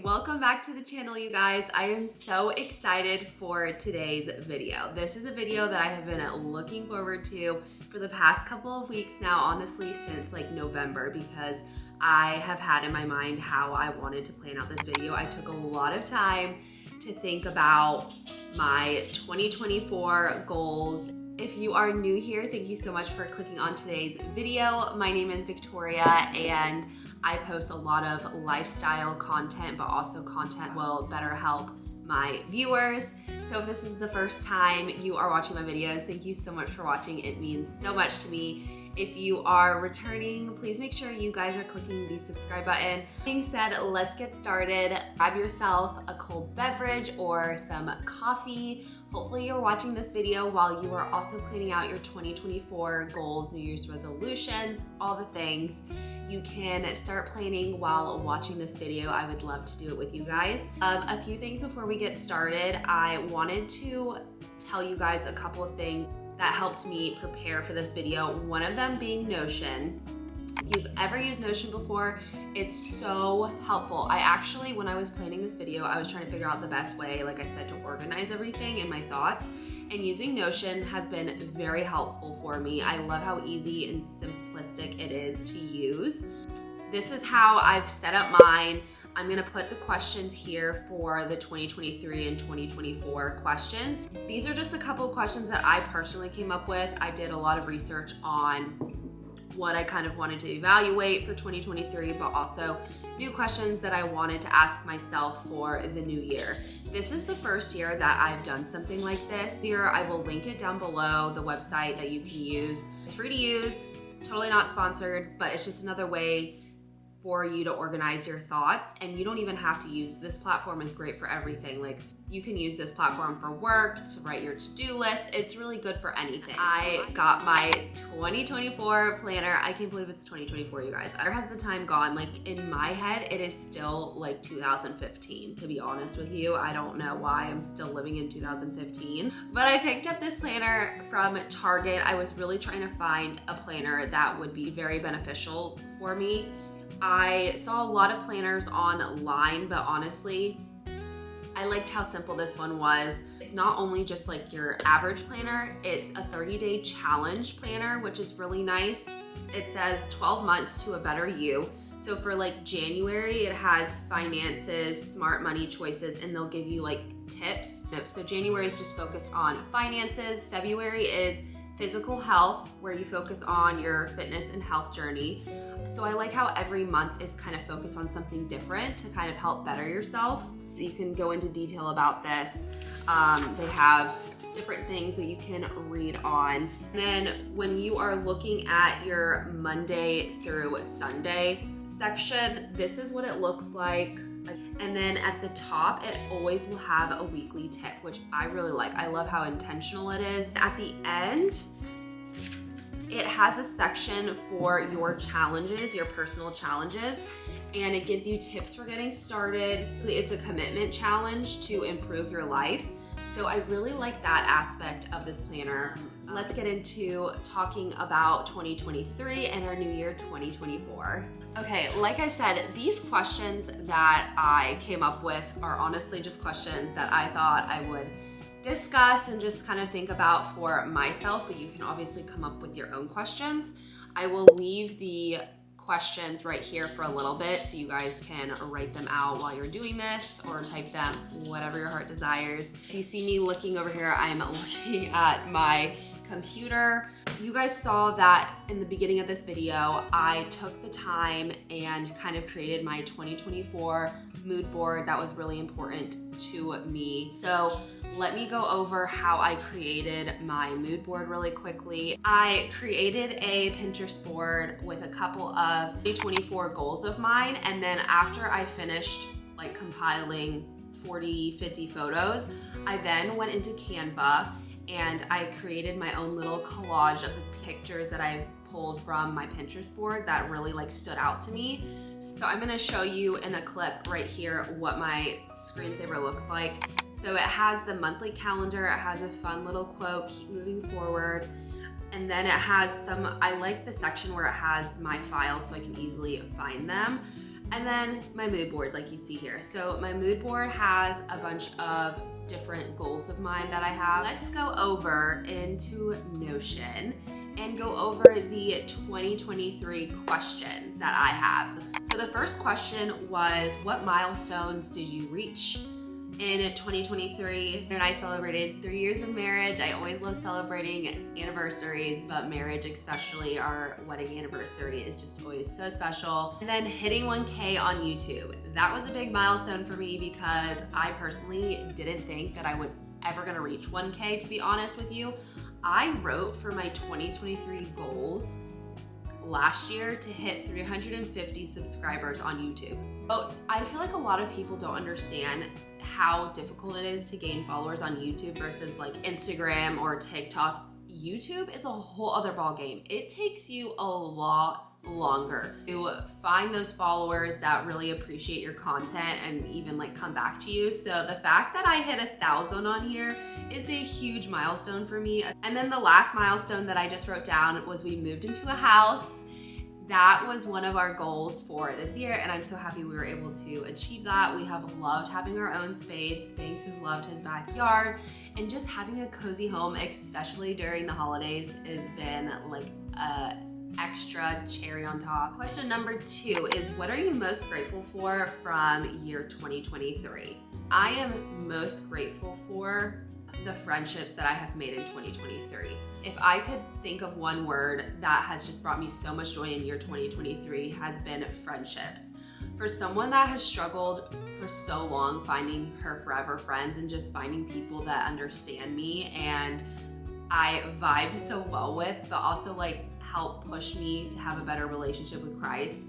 Welcome back to the channel, you guys. I am so excited for today's video. This is a video that I have been looking forward to for the past couple of weeks now, honestly, since like November, because I have had in my mind how I wanted to plan out this video. I took a lot of time to think about my 2024 goals. If you are new here, thank you so much for clicking on today's video. My name is Victoria and I post a lot of lifestyle content, but also content will better help my viewers. So if this is the first time you are watching my videos, thank you so much for watching. It means so much to me. If you are returning, please make sure you guys are clicking the subscribe button. That being said, let's get started. Grab yourself a cold beverage or some coffee. Hopefully you're watching this video while you are also planning out your 2024 goals, New Year's resolutions, all the things. You can start planning while watching this video. I would love to do it with you guys. A few things before we get started. I wanted to tell you guys a couple of things that helped me prepare for this video. One of them being Notion. If you've ever used Notion before, it's so helpful. I actually, when I was planning this video, I was trying to figure out the best way, like I said, to organize everything in my thoughts. And using Notion has been very helpful for me. I love how easy and simplistic it is to use. This is how I've set up mine. I'm gonna put the questions here for the 2023 and 2024 questions. These are just a couple of questions that I personally came up with. I did a lot of research on what I kind of wanted to evaluate for 2023, but also new questions that I wanted to ask myself for the new year. This is the first year that I've done something like this. Here, I will link it down below, the website that you can use. It's free to use, totally not sponsored, but it's just another way for you to organize your thoughts. And you don't even have to use, this platform is great for everything. Like, you can use this platform for work, to write your to-do list. It's really good for anything. I got my 2024 planner. I can't believe it's 2024, you guys. Where has the time gone? Like, in my head, it is still like 2015, to be honest with you. I don't know why I'm still living in 2015. But I picked up this planner from Target. I was really trying to find a planner that would be very beneficial for me. I saw a lot of planners online, but honestly, I liked how simple this one was. It's not only just like your average planner, it's a 30-day challenge planner, which is really nice. It says 12 months to a better you. So for like January, it has finances, smart money choices, and they'll give you like tips. So January is just focused on finances. February is physical health, where you focus on your fitness and health journey. So I like how every month is kind of focused on something different to kind of help better yourself. You can go into detail about this. They have different things that you can read on. And then when you are looking at your Monday through Sunday section, this is what it looks like. And then at the top, it always will have a weekly tip, which I really like. I love how intentional it is. At the end, it has a section for your challenges, your personal challenges, and it gives you tips for getting started. It's a commitment challenge to improve your life. So I really like that aspect of this planner. Let's get into talking about 2023 and our new year 2024. Okay, like I said, these questions that I came up with are honestly just questions that I thought I would discuss and just kind of think about for myself, but you can obviously come up with your own questions. I will leave the questions right here for a little bit so you guys can write them out while you're doing this or type them, whatever your heart desires. If you see me looking over here, I'm looking at my computer. You guys saw that in the beginning of this video, I took the time and kind of created my 2024 mood board that was really important to me. So let me go over how I created my mood board really quickly. I created a Pinterest board with a couple of 2024 goals of mine, and then after I finished like compiling 40, 50 photos, I then went into Canva and I created my own little collage of the pictures that I pulled from my Pinterest board that really like stood out to me. So I'm gonna show you in a clip right here what my screensaver looks like. So it has the monthly calendar, it has a fun little quote, keep moving forward. And then it has some, I like the section where it has my files so I can easily find them. And then my mood board, like you see here. So my mood board has a bunch of different goals of mine that I have. Let's go over into Notion and go over the 2023 questions that I have. So the first question was, what milestones did you reach in 2023? And I celebrated 3 years of marriage. I always love celebrating anniversaries, but marriage, especially our wedding anniversary, is just always so special. And then hitting 1K on YouTube. That was a big milestone for me because I personally didn't think that I was ever gonna reach 1K, to be honest with you. I wrote for my 2023 goals last year to hit 350 subscribers on YouTube. But I feel like a lot of people don't understand how difficult it is to gain followers on YouTube versus like Instagram or TikTok. YouTube is a whole other ball game. It takes you a lot longer to find those followers that really appreciate your content and even like come back to you. So the fact that I hit 1,000 on here is a huge milestone for me. And then the last milestone that I just wrote down was we moved into a house. That was one of our goals for this year, and I'm so happy we were able to achieve that. We have loved having our own space. Banks has loved his backyard, and just having a cozy home, especially during the holidays, has been like a extra cherry on top. Question number 2 is, what are you most grateful for from year 2023? I am most grateful for the friendships that I have made in 2023. If I could think of one word that has just brought me so much joy in year 2023, has been friendships. For someone that has struggled for so long finding her forever friends and just finding people that understand me and I vibe so well with, but also like help push me to have a better relationship with Christ,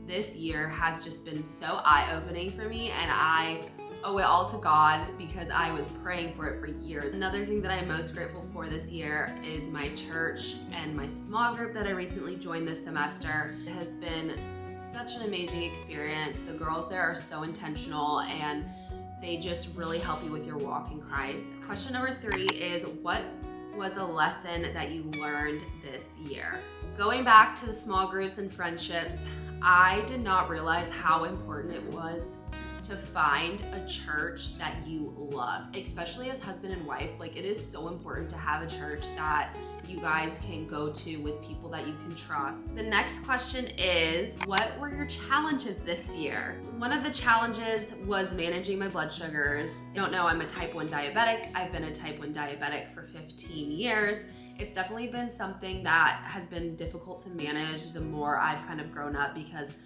this year has just been so eye-opening for me, and I owe it all to God because I was praying for it for years. Another thing that I'm most grateful for this year is my church and my small group that I recently joined this semester. It has been such an amazing experience. The girls there are so intentional and they just really help you with your walk in Christ. Question number 3 is, what was a lesson that you learned this year? Going back to the small groups and friendships, I did not realize how important it was to find a church that you love, especially as husband and wife. Like, it is so important to have a church that you guys can go to with people that you can trust. The next question is, what were your challenges this year? One of the challenges was managing my blood sugars. You don't know, I'm a type 1 diabetic. I've been a type 1 diabetic for 15 years. It's definitely been something that has been difficult to manage the more I've kind of grown up, because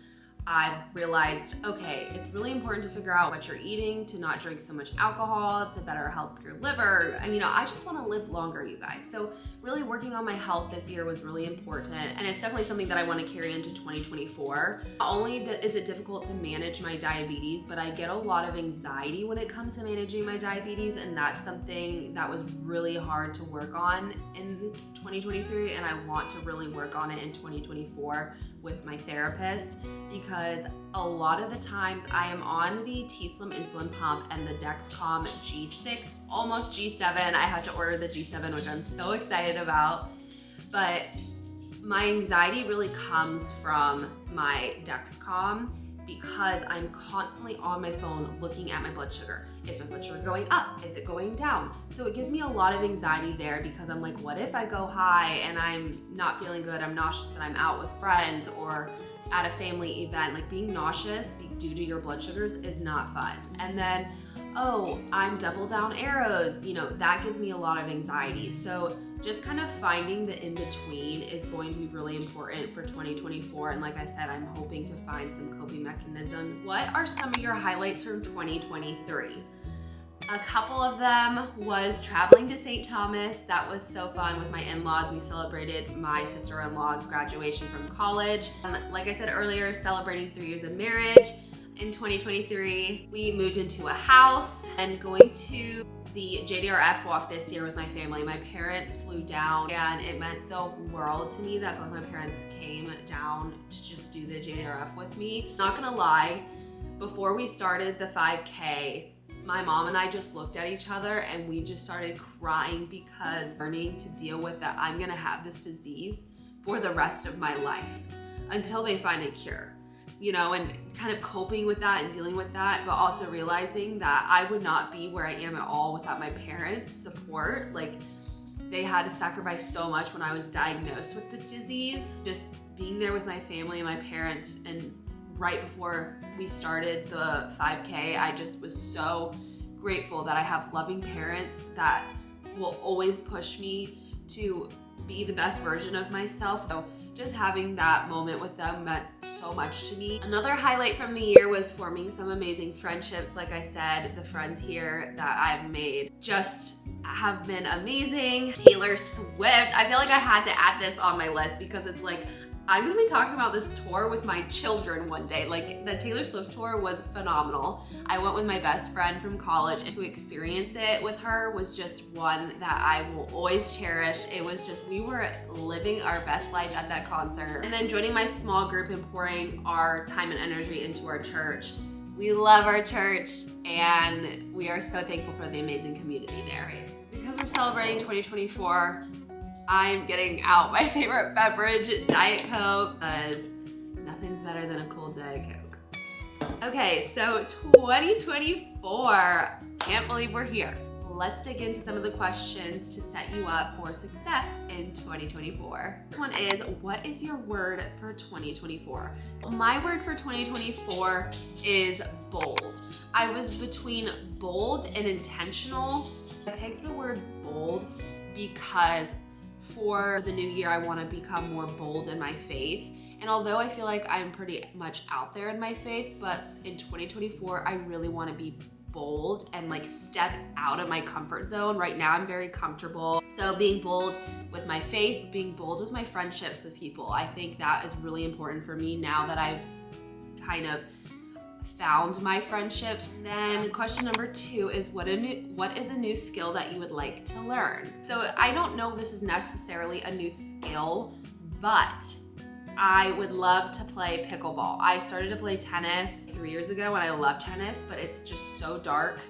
I've realized, okay, it's really important to figure out what you're eating, to not drink so much alcohol, to better help your liver. And I just want to live longer, you guys. So really working on my health this year was really important. And it's definitely something that I want to carry into 2024. Not only is it difficult to manage my diabetes, but I get a lot of anxiety when it comes to managing my diabetes. And that's something that was really hard to work on in 2023. And I want to really work on it in 2024 with my therapist, because a lot of the times I am on the t:slim insulin pump and the Dexcom G6, almost G7. I had to order the G7, which I'm so excited about. But my anxiety really comes from my Dexcom, because I'm constantly on my phone looking at my blood sugar. Is my blood sugar going up? Is it going down? So it gives me a lot of anxiety there, because I'm like, what if I go high and I'm not feeling good, I'm nauseous, and I'm out with friends or at a family event? Like, being nauseous due to your blood sugars is not fun. And then, oh, I'm double down arrows, that gives me a lot of anxiety. So just kind of finding the in-between is going to be really important for 2024. And like I said, I'm hoping to find some coping mechanisms. What are some of your highlights from 2023? A couple of them was traveling to St. Thomas. That was so fun with my in-laws. We celebrated my sister-in-law's graduation from college. Like I said earlier, celebrating 3 years of marriage. In 2023, we moved into a house and going to the JDRF walk this year with my family. My parents flew down, and it meant the world to me that both my parents came down to just do the JDRF with me. Not gonna lie, before we started the 5K, my mom and I just looked at each other and we just started crying, because learning to deal with that I'm gonna have this disease for the rest of my life until they find a cure. you know, and kind of coping with that and dealing with that, but also realizing that I would not be where I am at all without my parents' support. Like, they had to sacrifice so much when I was diagnosed with the disease. Just being there with my family and my parents, and right before we started the 5K, I just was so grateful that I have loving parents that will always push me to be the best version of myself. So just having that moment with them meant so much to me. Another highlight from the year was forming some amazing friendships. Like I said, the friends here that I've made just have been amazing. Taylor Swift, I feel like I had to add this on my list because it's like, I'm gonna be talking about this tour with my children one day. Like, the Taylor Swift tour was phenomenal. I went with my best friend from college, and to experience it with her was just one that I will always cherish. It was just, we were living our best life at that concert. And then joining my small group and pouring our time and energy into our church. We love our church, and we are so thankful for the amazing community there. Because we're celebrating 2024, I'm getting out my favorite beverage, Diet Coke, because nothing's better than a cold Diet Coke. Okay, so 2024, can't believe we're here. Let's dig into some of the questions to set you up for success in 2024. This one is, what is your word for 2024? My word for 2024 is bold. I was between bold and intentional. I picked the word bold because for the new year, I want to become more bold in my faith. And although I feel like I'm pretty much out there in my faith, but in 2024, I really want to be bold and like step out of my comfort zone. Right now, I'm very comfortable. So being bold with my faith, being bold with my friendships with people, I think that is really important for me now that I've kind of found my friendships. Then question number 2 is, what is a new skill that you would like to learn? So I don't know if this is necessarily a new skill, but I would love to play pickleball. I started to play tennis 3 years ago, and I love tennis, but it's just so dark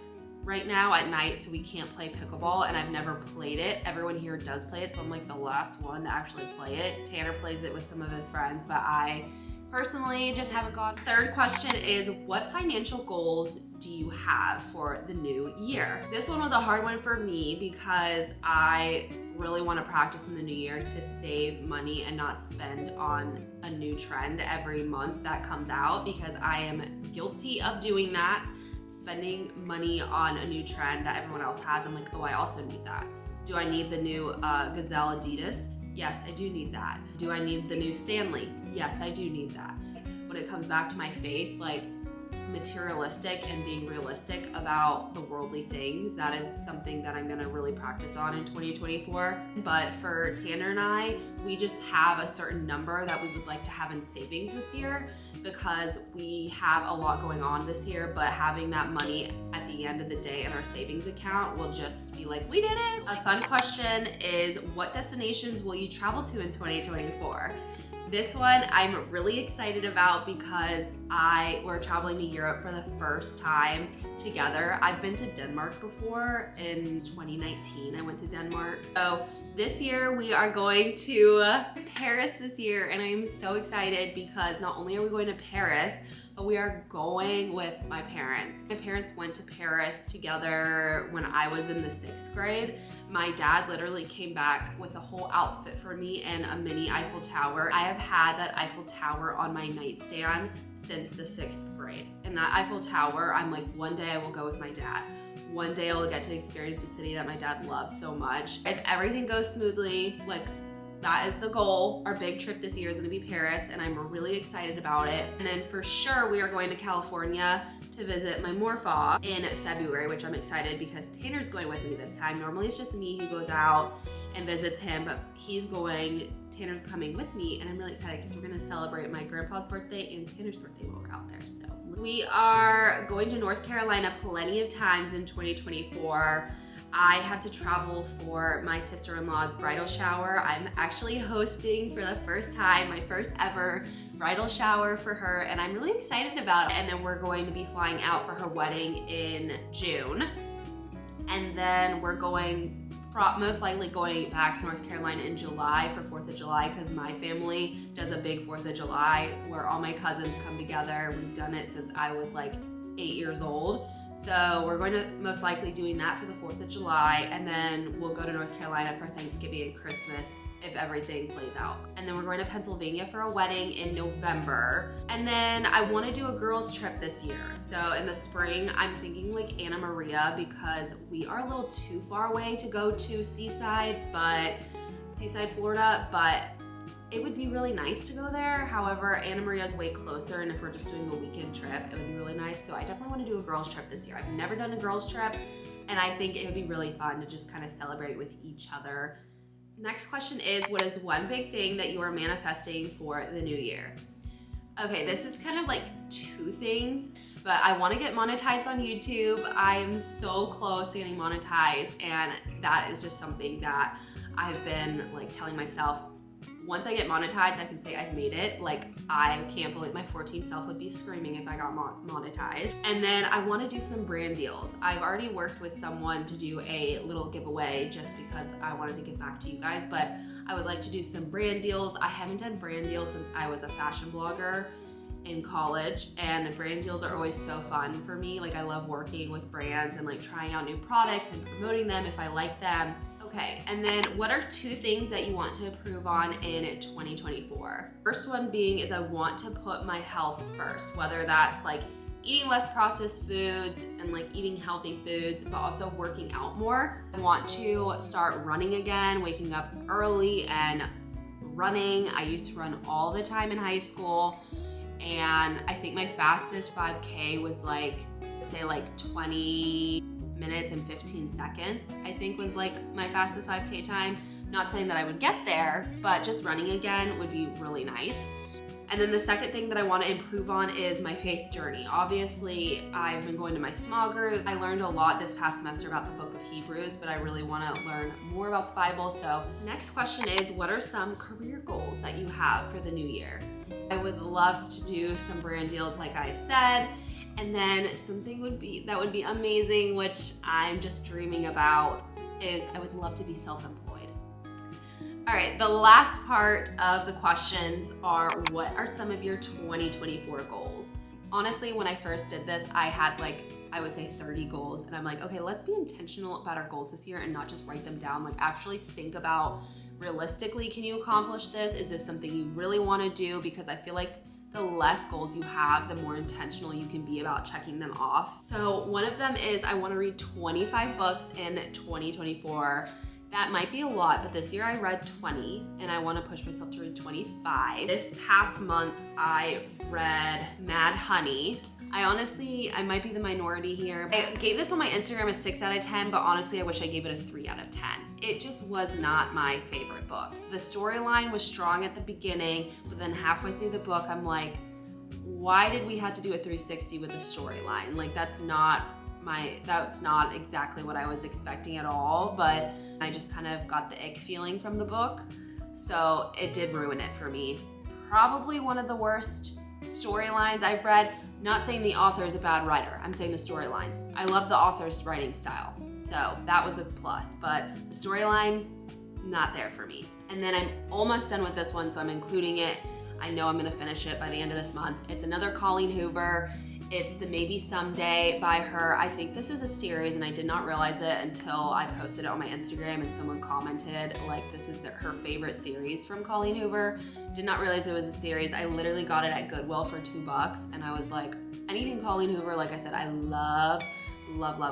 right now at night, so we can't play pickleball, and I've never played it. Everyone here does play it, so I'm like the last one to actually play it. Tanner plays it with some of his friends, but I personally just haven't gone. Third question is, what financial goals do you have for the new year? This one was a hard one for me because I really want to practice in the new year to save money and not spend on a new trend every month that comes out, because I am guilty of doing that, spending money on a new trend that everyone else has. I'm like, oh, I also need that. Do I need the new Gazelle Adidas? Yes, I do need that. Do I need the new Stanley? Yes, I do need that. When it comes back to my faith, like materialistic and being realistic about the worldly things, that is something that I'm gonna really practice on in 2024. But for Tanner and I, we just have a certain number that we would like to have in savings this year, because we have a lot going on this year, but having that money at the end of the day in our savings account will just be like, we did it. A fun question is, what destinations will you travel to in 2024? This one I'm really excited about because we're traveling to Europe for the first time together. I've been to Denmark before. In 2019, I went to Denmark. So this year we are going to Paris this year, and I'm so excited because not only are we going to Paris, but we are going with my parents. My parents went to Paris together when I was in the 6th grade. My dad literally came back with a whole outfit for me and a mini Eiffel Tower. I have had that Eiffel Tower on my nightstand since the 6th grade. And that Eiffel Tower, I'm like, one day I will go with my dad. One day I'll get to experience a city that my dad loves so much. If everything goes smoothly, like, that is the goal. Our big trip this year is gonna be Paris, and I'm really excited about it. And then for sure, we are going to California to visit my morphaw in February, which I'm excited because Tanner's going with me this time. Normally it's just me who goes out and visits him, but Tanner's coming with me, and I'm really excited because we're gonna celebrate my grandpa's birthday and Tanner's birthday while we're out there. So we are going to North Carolina plenty of times in 2024. I have to travel for my sister-in-law's bridal shower. I'm actually hosting for the first time, my first ever bridal shower for her, and I'm really excited about it. And then we're going to be flying out for her wedding in June. And then we're going most likely going back to North Carolina in July for 4th of July because my family does a big 4th of July where all my cousins come together. We've done it since I was like 8 years old. So we're going to most likely doing that for the 4th of July, and then we'll go to North Carolina for Thanksgiving and Christmas if everything plays out. And then we're going to Pennsylvania for a wedding in November. And then I want to do a girls trip this year. So in the spring, I'm thinking like Anna Maria because we are a little too far away to go to Seaside, Florida, but it would be really nice to go there. However, Anna Maria is way closer, and if we're just doing a weekend trip, it would be really nice. So I definitely want to do a girls trip this year. I've never done a girls trip, and I think it would be really fun to just kind of celebrate with each other. Next question is, what is one big thing that you are manifesting for the new year? Okay, this is kind of like two things, but I want to get monetized on YouTube. I am so close to getting monetized, and that is just something that I've been like telling myself, once I get monetized, I can say I've made it. Like, I can't believe my 14 self would be screaming if I got monetized. And then I want to do some brand deals. I've already worked with someone to do a little giveaway just because I wanted to give back to you guys, but I would like to do some brand deals. I haven't done brand deals since I was a fashion blogger in college, and brand deals are always so fun for me. Like, I love working with brands and like trying out new products and promoting them if I like them. Okay, and then what are two things that you want to improve on in 2024? First one being is I want to put my health first, whether that's like eating less processed foods and like eating healthy foods, but also working out more. I want to start running again, waking up early and running. I used to run all the time in high school, and I think my fastest 5K was like, say like 20 minutes and 15 seconds, I think was like my fastest 5K time. Not saying that I would get there, but just running again would be really nice. And then the second thing that I want to improve on is my faith journey. Obviously, I've been going to my small group. I learned a lot this past semester about the book of Hebrews, but I really want to learn more about the Bible. So next question is, what are some career goals that you have for the new year? I would love to do some brand deals like I've said. And then something that would be amazing, which I'm just dreaming about, is I would love to be self-employed. All right, the last part of the questions are, what are some of your 2024 goals? Honestly, when I first did this, I had like, I would say 30 goals, and I'm like, okay, let's be intentional about our goals this year and not just write them down. Like, actually think about realistically, can you accomplish this? Is this something you really want to do? Because I feel like the less goals you have, the more intentional you can be about checking them off. So one of them is I want to read 25 books in 2024. That might be a lot, but this year I read 20, and I want to push myself to read 25. This past month, I read Mad Honey. I might be the minority here. I gave this on my Instagram a 6 out of 10, but honestly, I wish I gave it a 3 out of 10. It just was not my favorite book. The storyline was strong at the beginning, but then halfway through the book, I'm like, why did we have to do a 360 with the storyline? Like, that's not exactly what I was expecting at all, but I just kind of got the ick feeling from the book. So it did ruin it for me. Probably one of the worst storylines I've read. Not saying the author is a bad writer, I'm saying the storyline. I love the author's writing style, so that was a plus, but the storyline, not there for me. And then I'm almost done with this one, so I'm including it. I know I'm gonna finish it by the end of this month. It's another Colleen Hoover. It's the Maybe Someday by her. I think this is a series, and I did not realize it until I posted it on my Instagram and someone commented like this is her favorite series from Colleen Hoover. Did not realize it was a series. I literally got it at Goodwill for $2, and I was like, anything Colleen Hoover, like I said, I love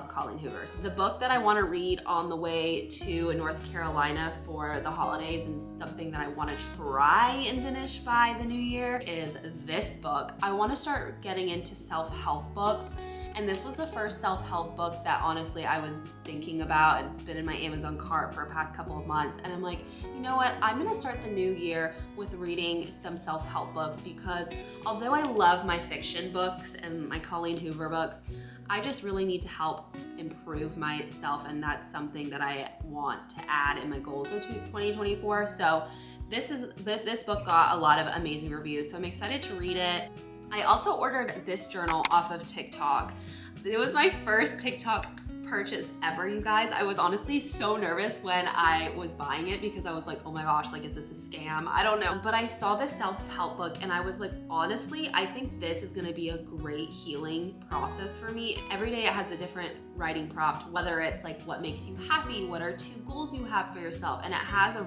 Colleen Hoover. The book that I want to read on the way to North Carolina for the holidays, and something that I want to try and finish by the new year, is this book. I want to start getting into self-help books, and this was the first self-help book that honestly I was thinking about, and it's been in my Amazon cart for the past couple of months, and I'm like, you know what, I'm gonna start the new year with reading some self-help books, because although I love my fiction books and my Colleen Hoover books, I just really need to help improve myself, and that's something that I want to add in my goals of 2024. So this book got a lot of amazing reviews, so I'm excited to read it. I also ordered this journal off of TikTok. It was my first TikTok purchase ever, you guys. I was honestly so nervous when I was buying it because I was like, oh my gosh, like, is this a scam? I don't know. But I saw this self-help book and I was like, honestly, I think this is gonna be a great healing process for me. Every day it has a different writing prompt, whether it's like what makes you happy, what are 2 goals you have for yourself, and it has a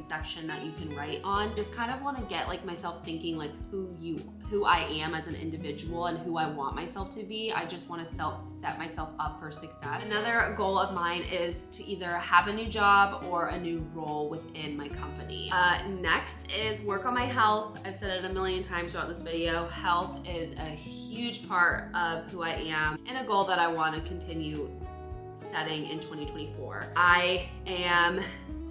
section that you can write on. Just kind of want to get like myself thinking like who I am as an individual and who I want myself to be. I just want to set myself up for success. Another goal of mine is to either have a new job or a new role within my company. Next is work on my health. I've said it a million times throughout this video. Health is a huge part of who I am and a goal that I want to continue setting in 2024. I am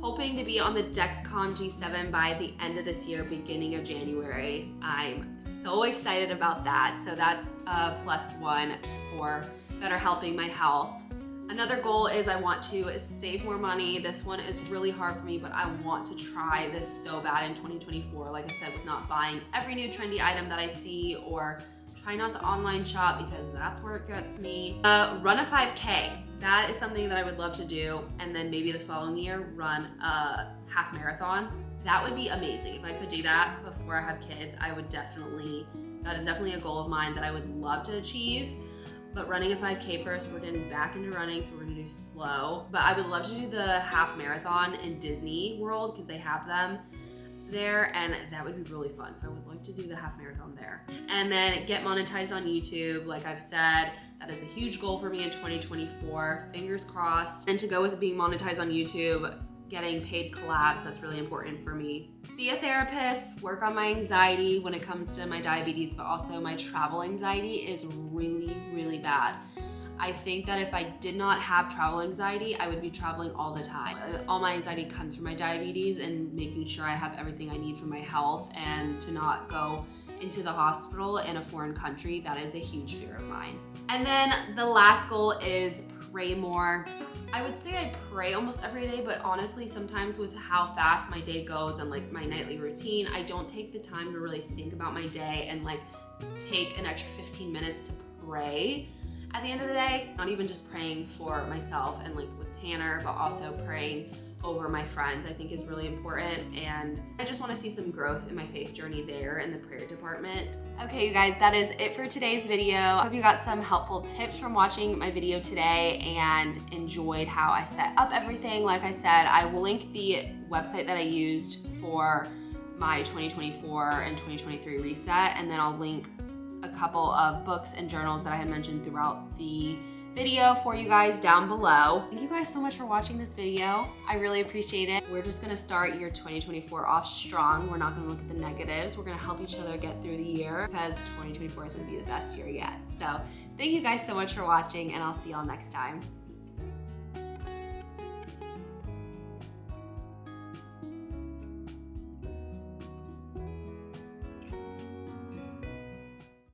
hoping to be on the Dexcom G7 by the end of this year, beginning of January. I'm so excited about that. So that's a +1 for better helping my health. Another goal is I want to save more money. This one is really hard for me, but I want to try this so bad in 2024. Like I said, with not buying every new trendy item that I see, or try not to online shop because that's where it gets me. Run a 5K. That is something that I would love to do. And then maybe the following year, run a half marathon. That would be amazing. If I could do that before I have kids, that is definitely a goal of mine that I would love to achieve. But running a 5K first, we're getting back into running, so we're gonna do slow. But I would love to do the half marathon in Disney World because they have them there, and that would be really fun. So I would like to do the half marathon there. And then get monetized on YouTube. Like I've said, that is a huge goal for me in 2024. Fingers crossed. And to go with being monetized on YouTube, getting paid collabs, that's really important for me. See a therapist, work on my anxiety when it comes to my diabetes, but also my travel anxiety is really, really bad. I think that if I did not have travel anxiety, I would be traveling all the time. All my anxiety comes from my diabetes and making sure I have everything I need for my health and to not go into the hospital in a foreign country. That is a huge fear of mine. And then the last goal is pray more. I would say I pray almost every day, but honestly, sometimes with how fast my day goes and like my nightly routine, I don't take the time to really think about my day and like take an extra 15 minutes to pray. At the end of the day, not even just praying for myself and like with Tanner, but also praying over my friends, I think is really important. And I just want to see some growth in my faith journey there in the prayer department. Okay, you guys, that is it for today's video. I hope you got some helpful tips from watching my video today and enjoyed how I set up everything. Like I said, I will link the website that I used for my 2024 and 2023 reset, and then I'll link a couple of books and journals that I had mentioned throughout the video for you guys down below. Thank you guys so much for watching this video. I really appreciate it. We're just gonna start year 2024 off strong. We're not gonna look at the negatives. We're gonna help each other get through the year because 2024 is gonna be the best year yet. So thank you guys so much for watching, and I'll see y'all next time.